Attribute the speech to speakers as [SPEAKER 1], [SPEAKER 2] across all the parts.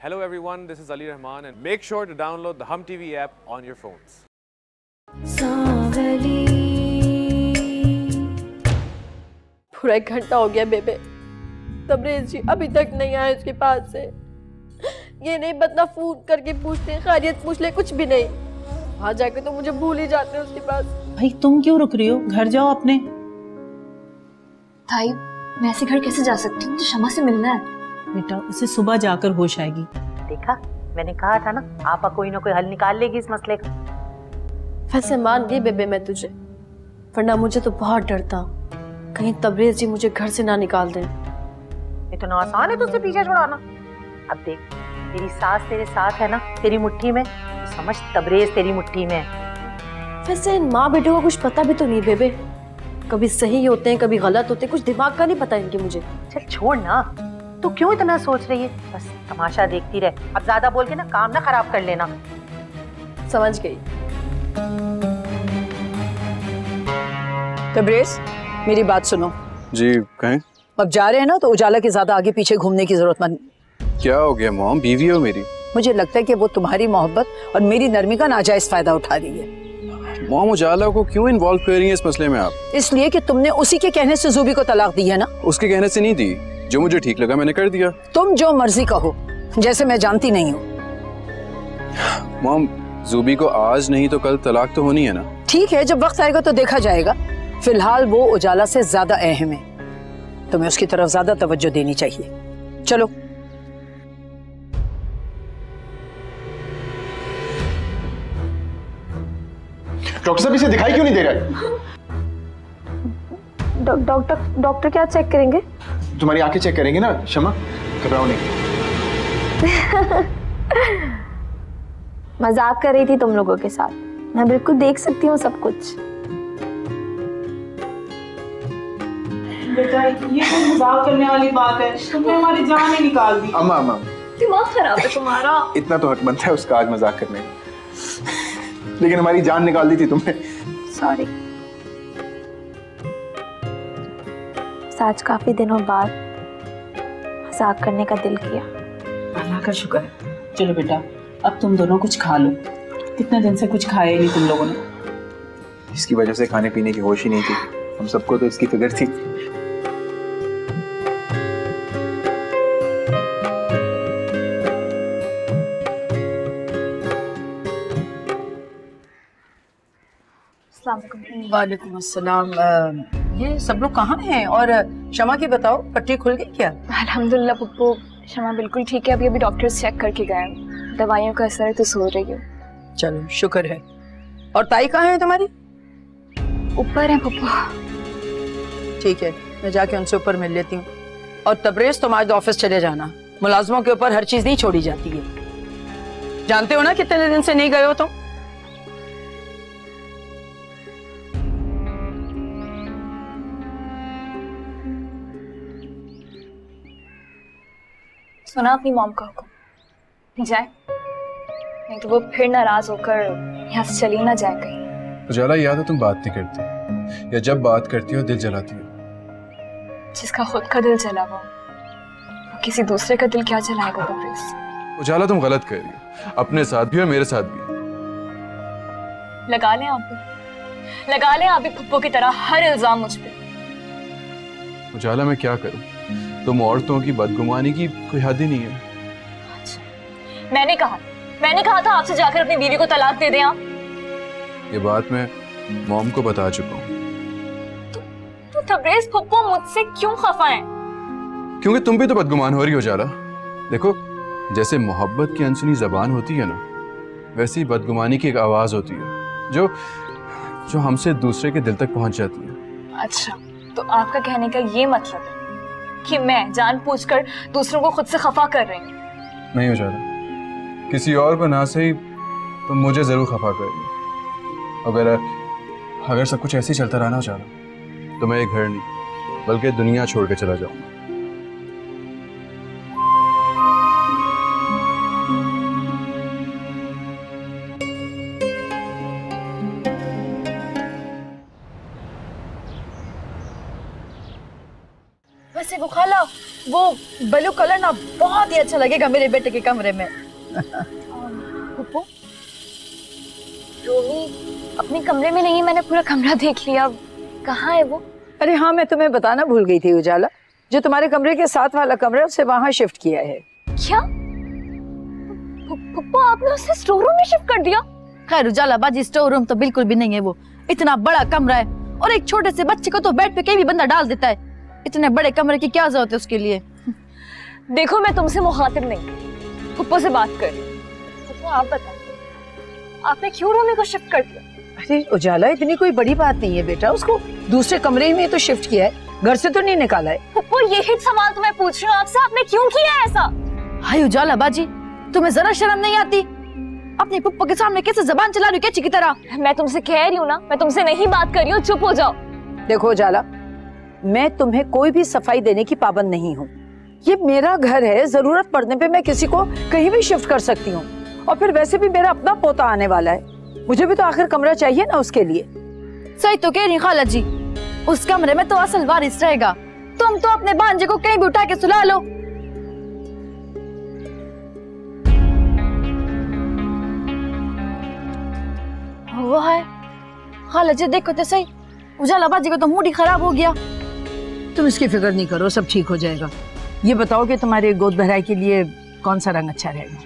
[SPEAKER 1] Hello everyone, this is Ali Rahman and make sure to download the Hum TV app on your phones.
[SPEAKER 2] पूरा 1 घंटा हो गया बेबे, तबरेज़ जी अभी तक नहीं आए उसके पास से। ये नहीं बता फोन करके पूछते हैं, खैरियत पूछ ले, कुछ भी नहीं। वहाँ जाके तो मुझे भूल ही जाते हैं उसके पास।
[SPEAKER 3] भाई तुम क्यों रुक रही हो, घर जाओ अपने।
[SPEAKER 4] ताई मैं ऐसे घर कैसे जा सकती हूँ, मुझे शमा से मिलना है।
[SPEAKER 3] बेटा उसे सुबह जाकर होश आएगी।
[SPEAKER 5] देखा, मैंने कहा था ना, आपा कोई ना कोई हल निकाल लेगी इस मसले का।
[SPEAKER 2] वैसे मान गई बेबे मैं तुझे, वरना मुझे तो बहुत डर था कहीं तबरेज़ जी मुझे घर से ना निकाल दें।
[SPEAKER 5] इतना आसान है तुझसे पीछे छुड़ाना। अब देख, तेरी सास तेरे साथ है ना, तेरी मुट्ठी में, तो समझ तबरेज़ तेरी मुट्ठी में है।
[SPEAKER 2] वैसे इन माँ बेटों को कुछ पता भी तो नहीं बेबे, कभी सही होते हैं कभी गलत होते हैं, कुछ दिमाग का नहीं पता इनके मुझे।
[SPEAKER 5] चल छोड़ ना, तू क्यों इतना सोच रही है, बस तमाशा देखती रह। अब ज्यादा बोल के ना काम ना खराब कर लेना।
[SPEAKER 2] समझ गई।
[SPEAKER 6] तबरेज़ मेरी बात सुनो।
[SPEAKER 7] जी कहें।
[SPEAKER 6] अब जा रहे हैं ना तो उजाला के ज्यादा आगे पीछे घूमने की जरूरत नहीं।
[SPEAKER 7] क्या हो गया मॉम, बीवी हो मेरी।
[SPEAKER 6] मुझे लगता है कि वो तुम्हारी मोहब्बत और मेरी नरमी का नाजायज फायदा उठा रही है।
[SPEAKER 7] मॉम उजाला को क्यों इन्वॉल्व कर रही है इस मसले में आप?
[SPEAKER 6] इसलिए कि तुमने उसी के कहने से ज़ूबी को तलाक दी है ना।
[SPEAKER 7] उसके कहने से नहीं दी, जो मुझे ठीक लगा मैंने कर दिया।
[SPEAKER 6] तुम जो मर्जी कहो, जैसे मैं जानती नहीं हूँ।
[SPEAKER 7] मॉम ज़ूबी को आज नहीं तो कल तलाक तो होनी है ना।
[SPEAKER 6] ठीक है, जब वक्त आएगा तो देखा जाएगा। फिलहाल वो उजाला से ज्यादा अहम है, तुम्हें उसकी तरफ ज्यादा तवज्जो देनी चाहिए। चलो।
[SPEAKER 8] डॉक्टर साहब इसे दिखाई क्यों नहीं दे रहा है?
[SPEAKER 4] डॉक्टर क्या चेक करेंगे?
[SPEAKER 8] तुम्हारी आंखें चेक करेंगे ना शमा, घबराओ नहीं।
[SPEAKER 4] मजाक कर रही थी तुम लोगों के साथ, मैं बिल्कुल देख सकती हूँ सब कुछ।
[SPEAKER 3] बेटा ये कोई मजाक करने वाली बात है, तुमने हमारी जान ही निकाल दी।
[SPEAKER 8] अम्मा
[SPEAKER 2] दिमाग खराब है तुम्हारा।
[SPEAKER 8] इतना तो हक बनता है उसका आज मजाक करने का, लेकिन हमारी जान निकाल दी थी तुमने।
[SPEAKER 4] सॉरी। आज काफी दिनों बाद मजाक करने का दिल किया।
[SPEAKER 3] अल्लाह का शुक्र है। चलो बेटा अब तुम दोनों कुछ खा लो, कितने दिन से कुछ खाया ही नहीं तुम लोगों ने।
[SPEAKER 8] इसकी वजह से खाने पीने की होश ही नहीं थी, हम सबको तो इसकी फिक्र थी।
[SPEAKER 6] वालेकुम अस्सलाम। ये सब लोग कहाँ हैं? और शमा की बताओ, पट्टी खुल गई क्या?
[SPEAKER 4] अल्हम्दुलिल्लाह पप्पू, शमा बिल्कुल ठीक है। अभी डॉक्टर चेक करके गए, दवाइयों का असर है तो सो रही है।
[SPEAKER 6] चलो शुक्र है। और ताई कहाँ है तुम्हारी?
[SPEAKER 4] ऊपर है पप्पू।
[SPEAKER 6] ठीक है, मैं जाके उनसे ऊपर मिल लेती हूँ। और तबरेज़ तुम आज ऑफिस चले जाना, मुलाजमों के ऊपर हर चीज नहीं छोड़ी जाती है। जानते हो ना कितने दिन से नहीं गए हो तुम।
[SPEAKER 4] सुना अपनी मॉम का हुक्म, जाए नहीं तो वो फिर नाराज होकर यहाँ से चली ना जाए कहीं।
[SPEAKER 7] उजाला याद है तुम बात नहीं करती, या जब बात करती हो दिल जलाती हो।
[SPEAKER 4] जिसका खुद का दिल जला वो किसी दूसरे का दिल क्या जलाएगा तबरेज़?
[SPEAKER 7] उजाला तुम गलत कर रही हो, अपने साथ भी और मेरे साथ भी।
[SPEAKER 4] लगा लें आप भी पप्पू की तरह हर इल्जाम मुझ पे।
[SPEAKER 7] उजाला मैं क्या करूं, तुम औरतों की बदगुमानी की कोई हद ही नहीं है।
[SPEAKER 4] अच्छा, मैंने कहा था आपसे जाकर अपनी बीवी को तलाक दे दें आप।
[SPEAKER 7] ये बात मैं मॉम को बता चुका हूँ।
[SPEAKER 4] तो तबरेज़ पप्पू मुझसे क्यों खफा है?
[SPEAKER 7] क्योंकि तुम भी तो बदगुमान हो रही हो उजाला। देखो, जैसे मोहब्बत की अनसुनी जबान होती है ना, वैसे ही बदगुमानी की एक आवाज होती है जो हमसे दूसरे के दिल तक पहुंच जाती है।
[SPEAKER 4] अच्छा, तो आपका कहने का ये मतलब है कि मैं जानबूझकर दूसरों को खुद से खफा कर रही हूँ?
[SPEAKER 7] नहीं उजाला, किसी और को ना सही तुम मुझे जरूर खफा कर रही हो। अगर सब कुछ ऐसे ही चलता रहा ना उजाला, तो मैं एक घर नहीं बल्कि दुनिया छोड़ के चला जाऊंगा।
[SPEAKER 2] वैसे वो खाला वो ब्लू कलर ना बहुत ही अच्छा लगेगा मेरे बेटे के कमरे में।
[SPEAKER 4] पप्पू, रोमी अपने कमरे में नहीं है, मैंने पूरा कमरा देख लिया, कहाँ है वो?
[SPEAKER 6] अरे हाँ, मैं तुम्हें बताना भूल गई थी उजाला, जो तुम्हारे कमरे के साथ वाला कमरा है उसे वहाँ शिफ्ट किया है।
[SPEAKER 4] क्या पप्पू, आपने उसे स्टोर रूम में शिफ्ट कर दिया?
[SPEAKER 2] खैर उजाला बाजी, स्टोर रूम तो बिल्कुल भी नहीं है, वो इतना बड़ा कमरा है और एक छोटे से बच्चे को तो बेड पे कहीं भी बंदा डाल देता है। इतने बड़े कमरे की क्या जरूरत है उसके लिए?
[SPEAKER 4] देखो मैं तुमसे मुखातिब नहीं, पप्पू से बात कर। पप्पू आप बताओ, आपने क्यों रोमी को शिफ्ट कर दिया?
[SPEAKER 6] अरे उजाला, इतनी कोई बड़ी बात नहीं है बेटा, उसको दूसरे कमरे में तो शिफ्ट किया है, घर से तो नहीं निकाला है।
[SPEAKER 4] पप्पू यही सवाल तो मैं पूछ रही हूँ आपसे, आपने क्यों किया ऐसा?
[SPEAKER 2] हाय उजाला बाजी, तुम्हें जरा शर्म नहीं आती? अपने पप्पू के सामने कैसे जबान चला रही हो कैची की तरह?
[SPEAKER 4] मैं तुमसे कह रही हूँ ना, मैं तुमसे नहीं बात कर रही हूँ, चुप हो जाओ।
[SPEAKER 6] देखो उजाला, मैं तुम्हें कोई भी सफाई देने की पाबंद नहीं हूँ। ये मेरा घर है, जरूरत पड़ने पे मैं किसी को कहीं भी शिफ्ट कर सकती हूँ। और फिर वैसे भी मेरा अपना पोता आने वाला है, मुझे भी तो आखिर कमरा चाहिए ना उसके लिए।
[SPEAKER 2] सही तो कह रही खाला जी, उस कमरे में तो असल वारिस रहेगा। तुम तो अपने भांजे को कहीं भी उठा के सुला लो। वो है खाला जी, देखो तो सही, उजाला बाजी को तो मूड ही खराब हो गया।
[SPEAKER 6] तुम इसकी फिक्र नहीं करो, सब ठीक हो जाएगा। ये बताओ कि तुम्हारे गोद भराई के लिए कौन सा रंग अच्छा रहेगा?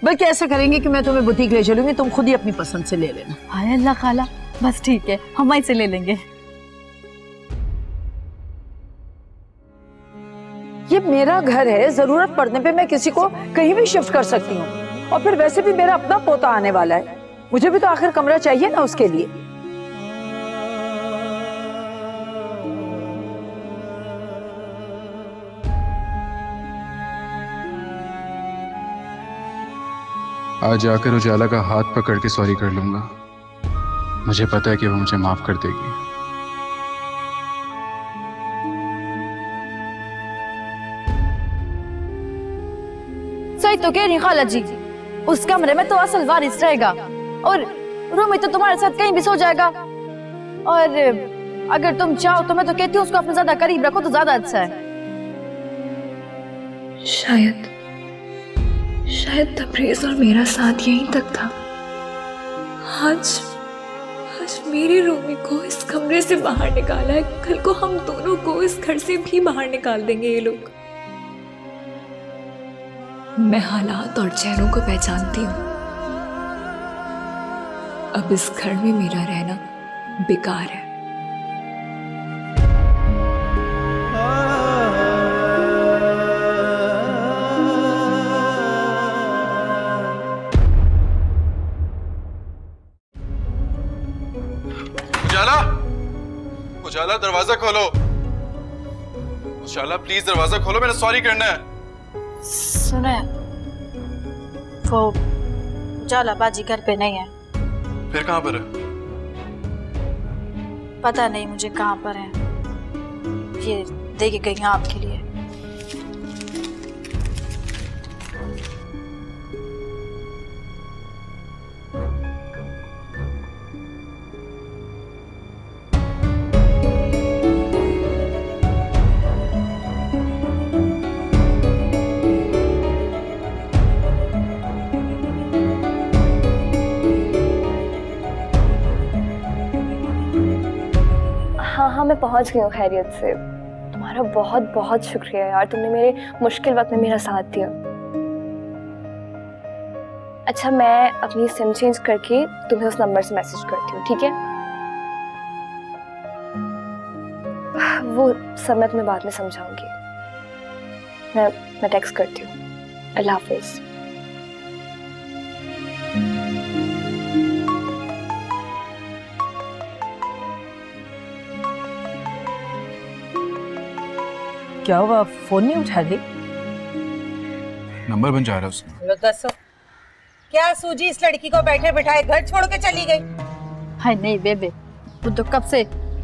[SPEAKER 6] बल्कि ऐसा करेंगे कि मैं तुम्हें बुटीक ले चलूंगी, तुम खुद ही अपनी पसंद से ले लेना।
[SPEAKER 2] हाय अल्लाह खाला, बस ठीक है, हम वहीं से ले लेंगे।
[SPEAKER 6] ये मेरा घर है, जरूरत पड़ने पे मैं किसी को कहीं भी शिफ्ट कर सकती हूँ। और फिर वैसे भी मेरा अपना पोता आने वाला है, मुझे भी तो आखिर कमरा चाहिए ना उसके लिए।
[SPEAKER 7] आज आकर उजाला का हाथ पकड़ के सॉरी कर लूंगा। मुझे पता है कि वो मुझे माफ कर देगी।
[SPEAKER 2] सही तो कह रही खाला जी, उस कमरे में तो असल वारिस रहेगा और रोमी तो तुम्हारे साथ कहीं भी सो जाएगा। और अगर तुम चाहो तो मैं तो कहती हूँ उसको अपने ज्यादा करीब रखो तो ज्यादा अच्छा है।
[SPEAKER 9] शायद तबरेज और मेरा साथ यहीं तक था। आज मेरे रोमी को इस कमरे से बाहर निकाला है, कल को हम दोनों को इस घर से भी बाहर निकाल देंगे ये लोग। मैं हालात और चेहरों को पहचानती हूँ। अब इस घर में मेरा रहना बेकार है।
[SPEAKER 7] उजाला दरवाजा खोलो। उजाला प्लीज दरवाजा खोलो, मैंने सॉरी करना है।
[SPEAKER 2] सुने, वो उजाला बाजी घर पे नहीं है।
[SPEAKER 7] फिर कहाँ पर है?
[SPEAKER 2] पता नहीं मुझे कहाँ पर है, ये देगी गई हैं आपके लिए।
[SPEAKER 4] हाँ, मैं पहुंच गई हूँ खैरियत से। तुम्हारा बहुत बहुत शुक्रिया यार, तुमने मेरे मुश्किल वक्त में मेरा साथ दिया। अच्छा, मैं अपनी सिम चेंज करके तुम्हें उस नंबर से मैसेज करती हूँ, ठीक है? वो सब मैं तुम्हें बाद में समझाऊंगी। मैं टेक्स्ट करती हूँ। अल्लाह हाफिज।
[SPEAKER 6] क्या हुआ, फोन नहीं उठा रही?
[SPEAKER 7] नंबर बन जा रहा है उसका।
[SPEAKER 5] लो दसो, क्या सूझी इस लड़की को बैठे बिठाए घर छोड़ के चली गई?
[SPEAKER 2] हाय नहीं बेबे, वो तो कब से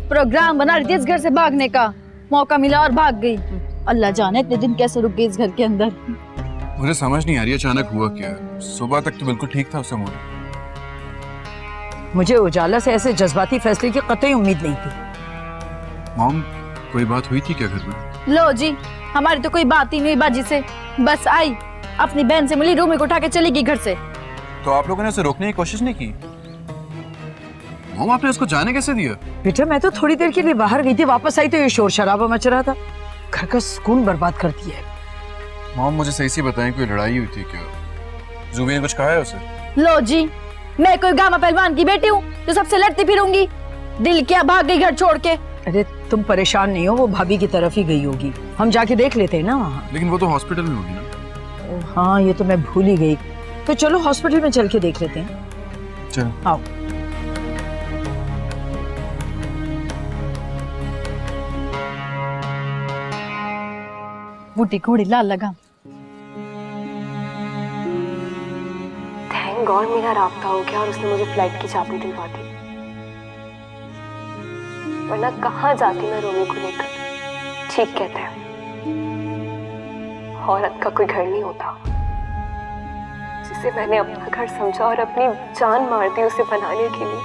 [SPEAKER 2] प्रोग्राम बना रही थी इस घर से भागने का, मौका मिला और भाग गई। अल्लाह जाने इतने दिन कैसे रुक गई इस घर के अंदर।
[SPEAKER 7] मुझे समझ नहीं आ रही अचानक हुआ क्या। सुबह तक तो बिल्कुल ठीक था उसका मूड।
[SPEAKER 6] मुझे उजाला से ऐसे जज्बाती फैसले की कतई उम्मीद नहीं थी।
[SPEAKER 7] मॉम, कोई बात हुई थी क्या घर में?
[SPEAKER 2] लो जी, हमारी तो कोई बात ही नहीं बाजी से। बस आई, अपनी बहन से मिली, रूमी को उठा के चली गई घर से।
[SPEAKER 7] तो आप लोगों ने उसे रोकने की कोशिश नहीं की? मॉम, आपने उसको जाने कैसे दिया?
[SPEAKER 6] बेटा मैं तो थोड़ी देर के लिए बाहर गई थी, वापस आई तो ये शोर शराबा मच रहा था। घर का सुकून बर्बाद कर दिया है।
[SPEAKER 7] मॉम, मुझे सही से बताएं, कोई लड़ाई हुई थी क्या? ज़ूबी ने कुछ कहा है उसे?
[SPEAKER 2] लो जी, मैं कोई गामा पहलवान की बेटी हूँ जो सबसे लड़ती फिरूंगी? दिल क्या भाग गई घर छोड़ के।
[SPEAKER 6] अरे तुम परेशान नहीं हो, वो भाभी की तरफ ही गई होगी, हम जाके देख लेते हैं ना वहाँ।
[SPEAKER 7] लेकिन वो तो हॉस्पिटल में होगी ना।
[SPEAKER 6] हाँ ये तो मैं भूल ही गई। तो चलो हॉस्पिटल में चल के देख लेते हैं।
[SPEAKER 7] चलो
[SPEAKER 6] आओ।
[SPEAKER 2] बूटी घोड़ी लाल लगा।
[SPEAKER 4] थैंक गॉड मेरा राब्ता हो गया और उसने मुझे फ्लाइट की चाबी दिलवा दी, वरना कहाँ जाती मैं रोमी को लेकर। ठीक कहते हैं, औरत का कोई घर नहीं होता। जिसे मैंने अपना घर समझा और अपनी जान मार दी उसे बनाने के लिए,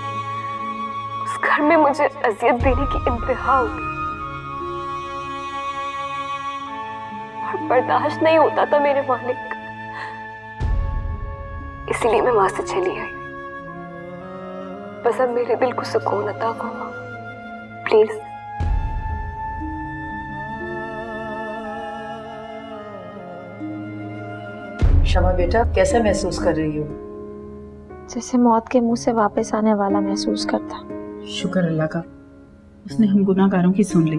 [SPEAKER 4] उस घर में मुझे अजियत देने की इंतहा होगी और बर्दाश्त नहीं होता था मेरे मालिक। इसलिए मैं वहां से चली आई। बस अब मेरे दिल को सुकून अता फरमा, प्लीज।
[SPEAKER 6] शमा बेटा, कैसा महसूस कर रही हो?
[SPEAKER 4] जैसे मौत के मुंह से वापस आने वाला महसूस करता।
[SPEAKER 3] शुक्र अल्लाह का, उसने हम गुनाहगारों की सुन ली।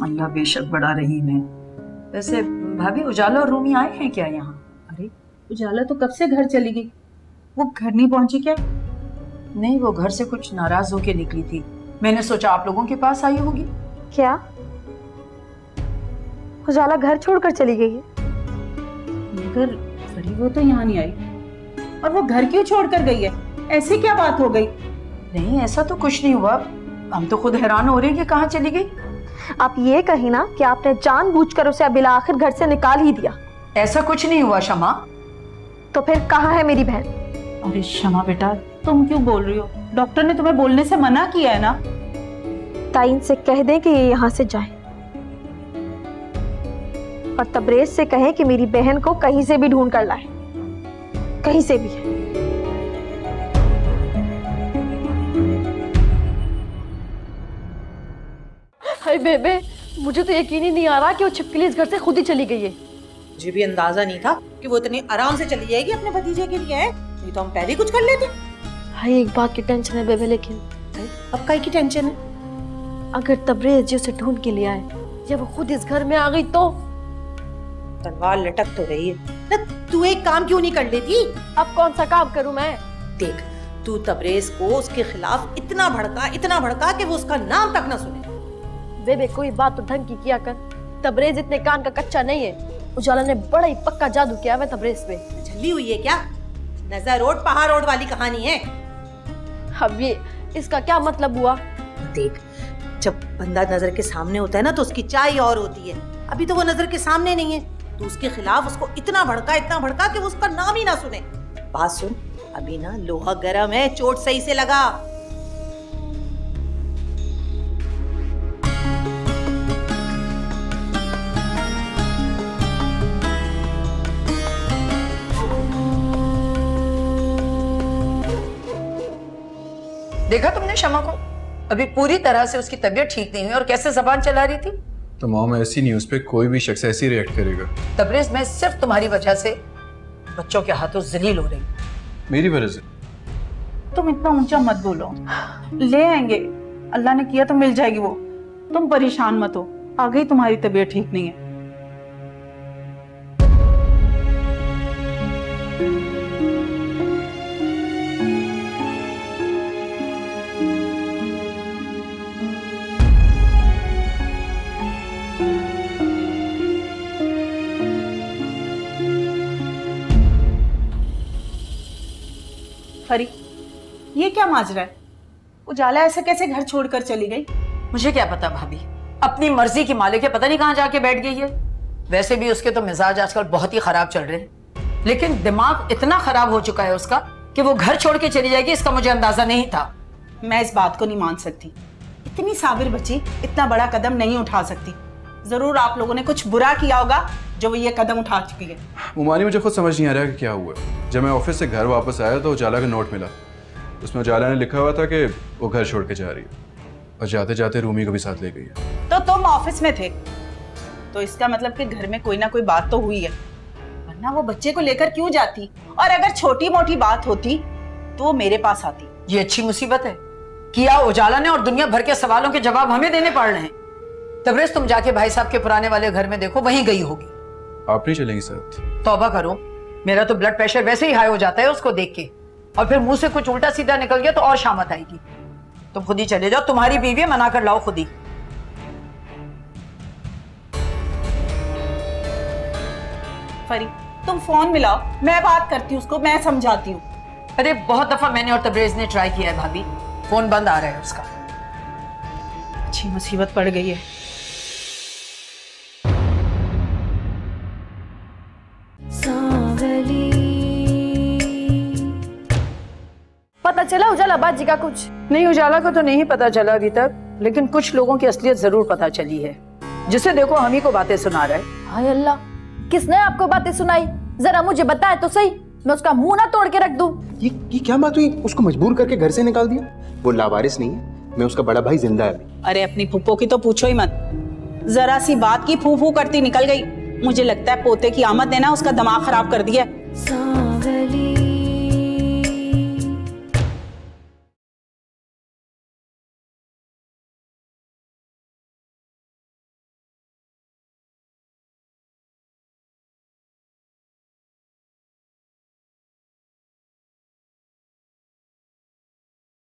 [SPEAKER 6] अल्लाह बेशक बड़ा रहीम है। वैसे भाभी, उजाला और रूमी आए हैं क्या यहाँ?
[SPEAKER 3] अरे उजाला तो कब से घर चली गई, वो घर नहीं पहुंची क्या?
[SPEAKER 6] नहीं, वो घर से कुछ नाराज होके निकली थी, मैंने सोचा आप लोगों के पास आई होगी।
[SPEAKER 4] क्या उजाला घर छोड़कर चली गई है?
[SPEAKER 3] मगर फरी वो तो यहाँ नहीं आई, और वो घर क्यों छोड़कर गई है? ऐसी क्या बात हो गई?
[SPEAKER 6] नहीं ऐसा तो कुछ नहीं हुआ, हम तो खुद हैरान हो रहे हैं कि कहाँ चली गई।
[SPEAKER 4] आप ये कही ना कि आपने जानबूझकर उसे अब आखिर घर से निकाल ही दिया।
[SPEAKER 6] ऐसा कुछ नहीं हुआ शमा।
[SPEAKER 4] तो फिर कहाँ है मेरी बहन?
[SPEAKER 3] अरे शमा बेटा, तुम क्यों बोल रही हो? डॉक्टर ने तुम्हें बोलने से मना किया है ना।
[SPEAKER 4] ताइन से कह दें कि ये यहाँ से जाए, और तबरेज से कहें कि मेरी बहन को कहीं से भी ढूंढ कर लाए, कहीं से भी है।
[SPEAKER 2] हाय बेबे, मुझे तो यकीन ही नहीं आ रहा कि वो छिपकली इस घर से खुद ही चली गई है।
[SPEAKER 5] मुझे भी अंदाजा नहीं था कि वो इतनी आराम से चली जाएगी अपने भतीजे के लिए। है नहीं तो हम पहले कुछ कर लेते।
[SPEAKER 2] हाय एक बात की टेंशन है बेबे, लेकिन
[SPEAKER 5] अब काहे की टेंशन है?
[SPEAKER 2] अगर तबरेज जी उसे ढूंढ के ले आए या वो खुद इस घर में आ गई तो?
[SPEAKER 5] तलवार लटक तो रही है, तू एक काम क्यों नहीं कर लेती?
[SPEAKER 2] अब कौन सा काम करूं मैं?
[SPEAKER 5] देख, तू तबरेज को उसके खिलाफ इतना भड़का कि वो उसका नाम तक ना सुने।
[SPEAKER 2] बेबे कोई बात तो ढंग की किया कर, तबरेज इतने कान का कच्चा नहीं है। उजाला ने बड़ा ही पक्का जादू किया है तबरेज पे।
[SPEAKER 5] झल्ली हुई है क्या? नजर रोड पहाड़ रोड वाली कहानी है।
[SPEAKER 2] अब ये इसका क्या मतलब हुआ?
[SPEAKER 5] देख, जब बंदा नजर के सामने होता है ना तो उसकी चाय और होती है। अभी तो वो नजर के सामने नहीं है, तो उसके खिलाफ उसको इतना भड़का कि वो उसका नाम ही ना सुने। बात सुन, अभी ना लोहा गर्म है, चोट सही से लगा।
[SPEAKER 6] देखा तुमने शमा को? अभी पूरी तरह से उसकी तबीयत ठीक नहीं हुई और कैसे जबान चला रही थी।
[SPEAKER 7] तो मॉम, ऐसी न्यूज़ पे कोई भी शख्स ऐसी रिएक्ट करेगा?
[SPEAKER 6] तबरेज, मैं सिर्फ तुम्हारी वजह से बच्चों के हाथों जलील हो रही।
[SPEAKER 7] मेरी वजह से?
[SPEAKER 3] तुम इतना ऊंचा मत बोलो, ले आएंगे, अल्लाह ने किया तो मिल जाएगी वो। तुम परेशान मत हो, आ गई तुम्हारी तबीयत ठीक नहीं है। फरी, ये क्या माजरा है? उजाला ऐसे कैसे घर छोड़कर चली गई?
[SPEAKER 6] मुझे क्या पता भाभी, अपनी मर्जी की मालिक है, पता नहीं कहाँ जाके बैठ गई है। वैसे भी उसके तो मिजाज आजकल बहुत ही खराब चल रहे हैं, लेकिन दिमाग इतना खराब हो चुका है उसका कि वो घर छोड़ के चली जाएगी, इसका मुझे अंदाजा नहीं था।
[SPEAKER 3] मैं इस बात को नहीं मान सकती, इतनी साबिर बच्ची इतना बड़ा कदम नहीं उठा सकती। जरूर आप लोगों ने कुछ बुरा किया होगा जो वो ये कदम उठा चुकी है।
[SPEAKER 7] उमानी, मुझे खुद समझ नहीं आ रहा कि क्या हुआ। जब मैं ऑफिस से घर वापस आया तो उजाला का नोट मिला। उसमें उजाला ने लिखा हुआ था कि वो घर छोड़ के जा रही है और जाते जाते रूमी को भी साथ ले गई है।
[SPEAKER 3] तो तुम ऑफिस में थे तो इसका मतलब कि घर में कोई ना कोई बात तो हुई है, वरना वो बच्चे को लेकर क्यों जाती? और अगर छोटी मोटी बात होती तो वो मेरे पास आती।
[SPEAKER 6] ये अच्छी मुसीबत है किया उजाला ने, और दुनिया भर के सवालों के जवाब हमें देने पड़ रहे हैं। तबरेज, तुम जाके भाई साहब के पुराने वाले घर में देखो, वहीं गई होगी।
[SPEAKER 7] आप नहीं चलेंगी साथ?
[SPEAKER 6] तौबा करो, मेरा तो ब्लड प्रेशर वैसे ही हाई हो जाता है उसको देख के, और फिर मुंह से कुछ उल्टा सीधा निकल गया तो और शामत आएगी। तुम खुद ही चले जाओ, तुम्हारी बीवी मना कर लाओ खुद ही।
[SPEAKER 3] फरी, तुम फोन मिलाओ, मैं बात करती हूँ उसको, मैं समझाती हूँ।
[SPEAKER 6] अरे बहुत दफा मैंने और तबरेज ने ट्राई किया है भाभी, फोन बंद आ रहा है उसका।
[SPEAKER 3] अच्छी मुसीबत पड़ गई है।
[SPEAKER 2] पता चला उजाला बाजी का कुछ?
[SPEAKER 6] नहीं, उजाला को तो नहीं पता चला अभी तक, लेकिन कुछ लोगों की असलियत जरूर पता चली है। जिसे देखो हम ही को बातें सुना रहा है।
[SPEAKER 2] हाय अल्लाह, किसने आपको बातें सुनाई? जरा मुझे बताए तो सही, मैं उसका मुंह ना तोड़ के रख दूं।
[SPEAKER 8] ये क्या बात हुई? उसको मजबूर करके घर से निकाल दिया? वो लावारिस नहीं है, मैं उसका बड़ा भाई, जिंदा है अभी।
[SPEAKER 3] अरे अपनी फूफो की तो पूछो ही मत, जरा सी बात की फू फू करती निकल गई। मुझे लगता है पोते की आमद ने ना उसका दिमाग खराब कर दिया।